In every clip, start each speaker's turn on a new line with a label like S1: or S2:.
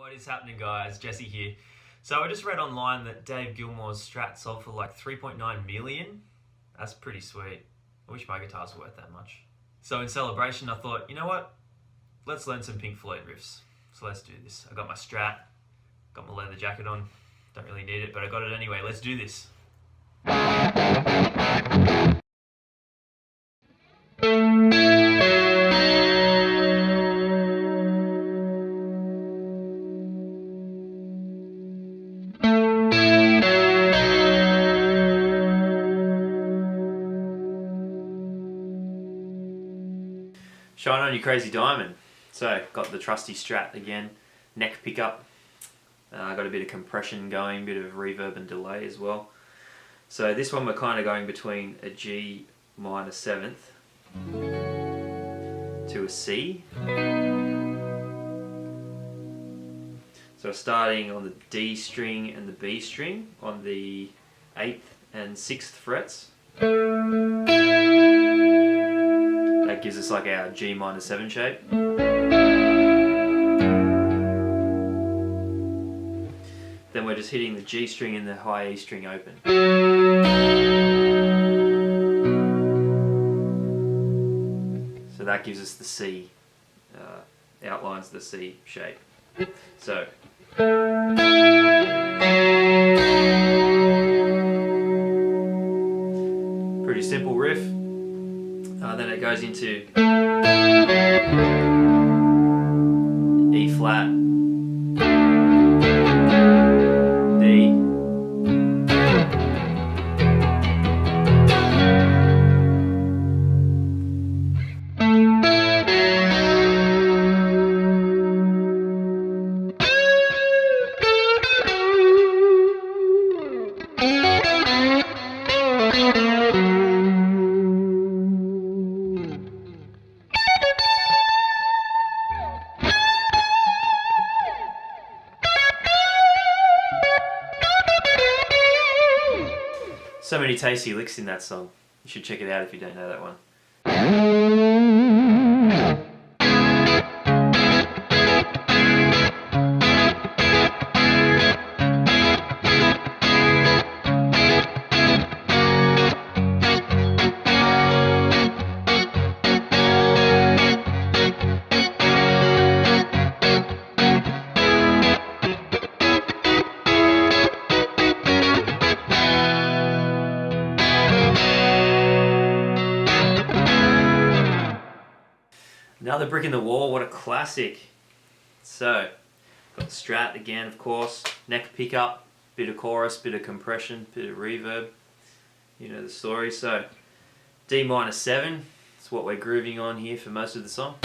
S1: What is happening, guys? Jesse here. So I just read online that Dave Gilmour's Strat sold for like 3.9 million. That's pretty sweet. I wish my guitars were worth that much. So in celebration, I thought, you know what? Let's learn some Pink Floyd riffs. So let's do this. I got my Strat, got my leather jacket on. Don't really need it, but I got it anyway. Let's do this. Shine on your crazy diamond. So got the trusty Strat again, neck pickup. Got a bit of compression going, bit of reverb and delay as well. So this one we're kind of going between a G minor 7th to a C. So starting on the D string and the B string on the 8th and 6th frets. That gives us like our G minor 7 shape. Then we're just hitting the G string and the high E string open. So that gives us the C, outlines the C shape. So pretty simple riff. Then it goes into E flat, D, so many tasty licks in that song. You should check it out if you don't know that one. Another brick in the wall, what a classic. So, got the Strat again, of course, neck pickup, bit of chorus, bit of compression, bit of reverb. You know the story. So, D minor 7, that's what we're grooving on here for most of the song.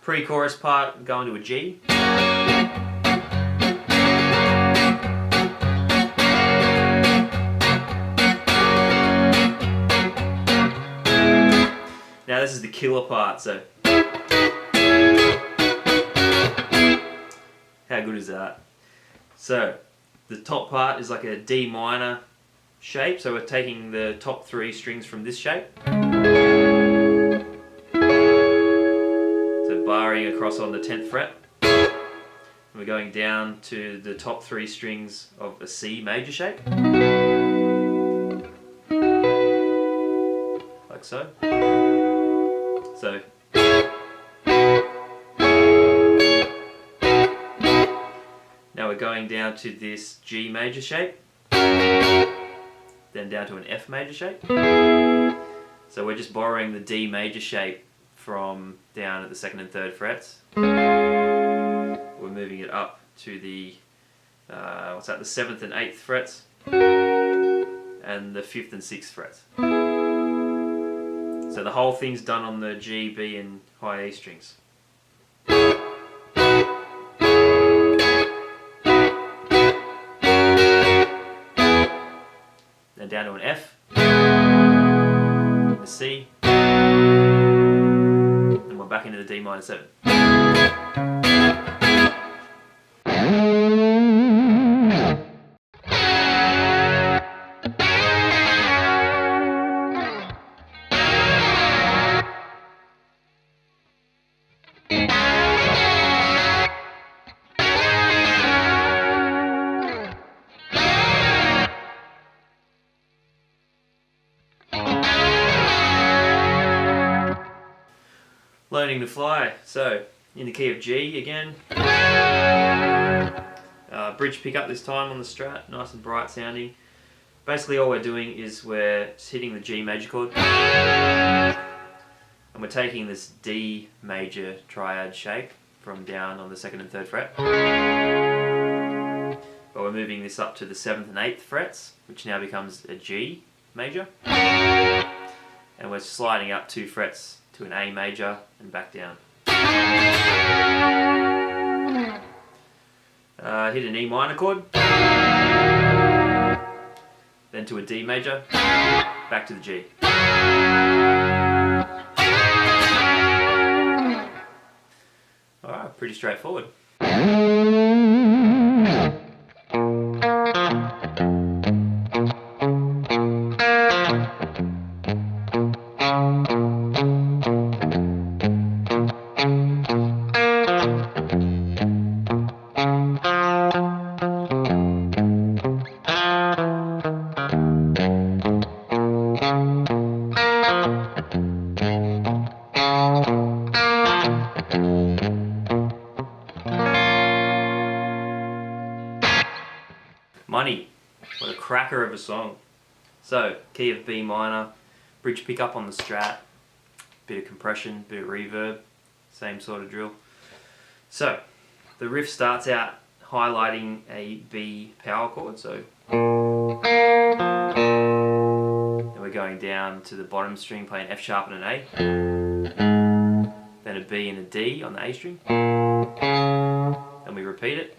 S1: Pre-chorus part, going to a G. Now this is the killer part, so how good is that? So the top part is like a D minor shape, so we're taking the top 3 strings from this shape. So barring across on the 10th fret. And we're going down to the top 3 strings of a C major shape. Like so. So now we're going down to this G major shape, then down to an F major shape. So we're just borrowing the D major shape from down at the 2nd and 3rd frets. We're moving it up to the the 7th and 8th frets, and the 5th and 6th frets. So the whole thing's done on the G, B and high E strings. Then down to an F, a C, and we're back into the D minor 7. Learning to fly. So, in the key of G again. Bridge pickup this time on the Strat, nice and bright sounding. Basically all we're doing is we're hitting the G major chord. And we're taking this D major triad shape from down on the 2nd and 3rd fret. But we're moving this up to the 7th and 8th frets, which now becomes a G major. And we're sliding up 2 frets to an A major and back down. Hit an E minor chord, then to a D major, back to the G. Alright, pretty straightforward. Money. What a cracker of a song. So, key of B minor, bridge pickup on the Strat, bit of compression, bit of reverb, same sort of drill. So, the riff starts out highlighting a B power chord, so then we're going down to the bottom string playing F sharp and an A, then a B and a D on the A string, then we repeat it.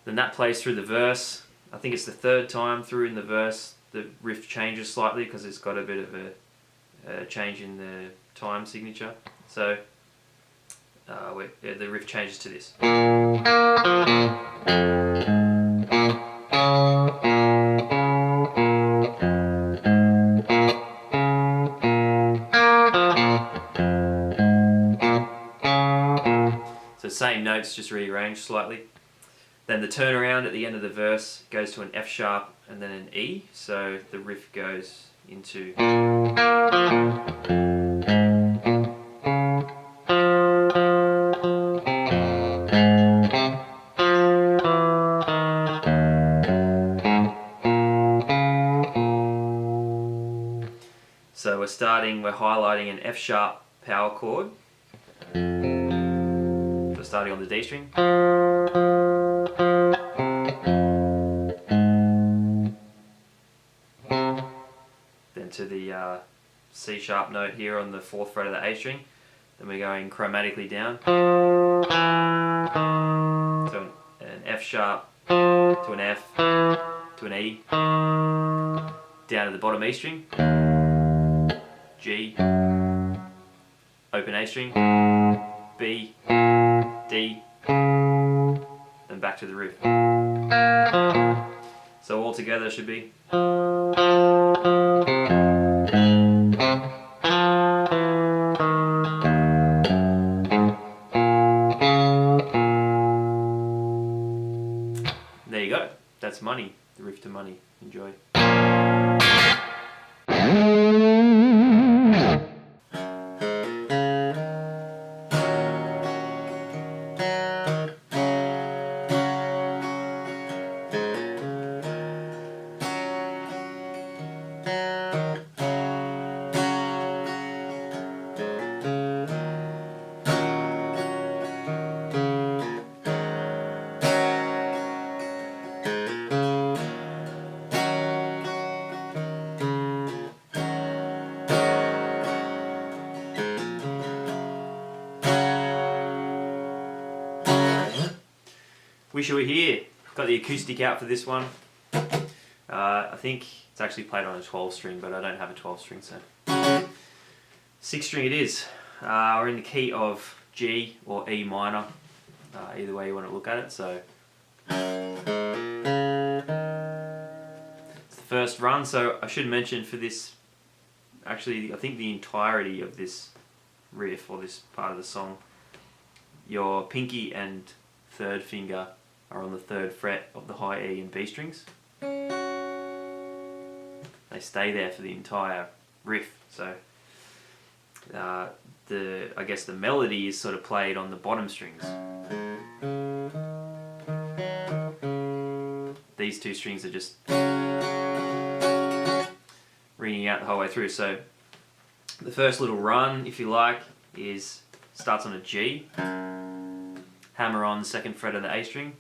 S1: Then that plays through the verse. I think it's the 3rd time through in the verse the riff changes slightly because it's got a bit of a change in the time signature. So the riff changes to this. So same notes, just rearranged slightly. Then the turnaround at the end of the verse goes to an F sharp and then an E, so the riff goes into. So we're highlighting an F sharp power chord. So starting on the D string. Then to the C sharp note here on the 4th fret of the A string. Then we're going chromatically down. So an F sharp to an F to an E. Down to the bottom E string. G. Open A string. B. D. Then back to the riff. So all together should be. There you go. That's Money. The riff to Money. Enjoy. Wish You Were Here. Got the acoustic out for this one. I think it's actually played on a 12 string, but I don't have a 12 string, so 6 string it is. We're in the key of G or E minor, either way you want to look at it. So it's the first run. So I should mention for this, actually I think the entirety of this riff or this part of the song, your pinky and 3rd finger are on the 3rd fret of the high E and B strings. They stay there for the entire riff. So I guess the melody is sort of played on the bottom strings. These 2 strings are just ringing out the whole way through. So the first little run, if you like, starts on a G, hammer on 2nd fret of the A string,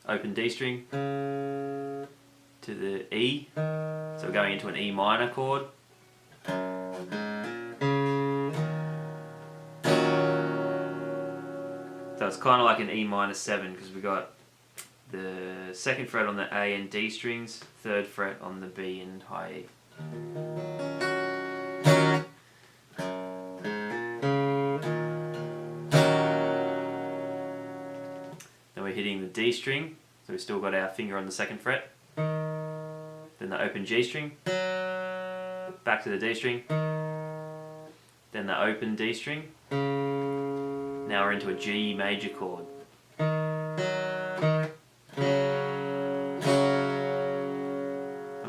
S1: open D string to the E, so we're going into an E minor chord. So it's kind of like an E minor 7 because we got the 2nd fret on the A and D strings, 3rd fret on the B and high E. Then we're hitting the D string, so we've still got our finger on the 2nd fret. Then the open G string, back to the D string, then the open D string. Now we're into a G major chord. And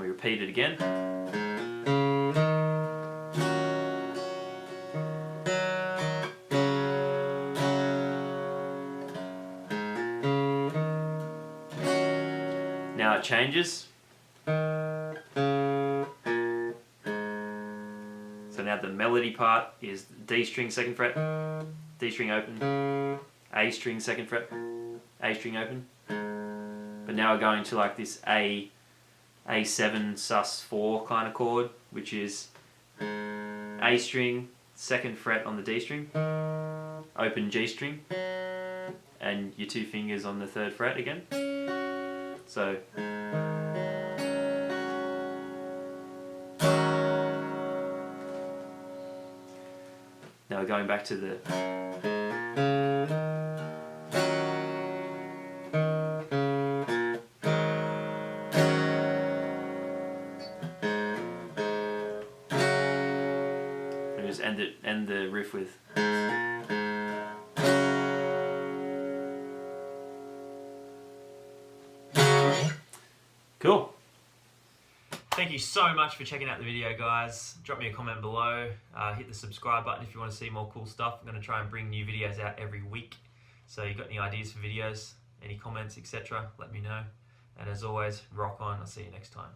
S1: we repeat it again. Now it changes. So now the melody part is D string 2nd fret, D string open, A string 2nd fret, A string open. But now we're going to like this A7 sus4 kind of chord, which is A string 2nd fret on the D string, open G string, and your 2 fingers on the 3rd fret again. So now we're going back to the and just end the riff with cool. Thank you so much for checking out the video, guys. Drop me a comment below. Hit the subscribe button if you want to see more cool stuff. I'm going to try and bring new videos out every week. So you got any ideas for videos, any comments, etc., let me know. And as always, rock on. I'll see you next time.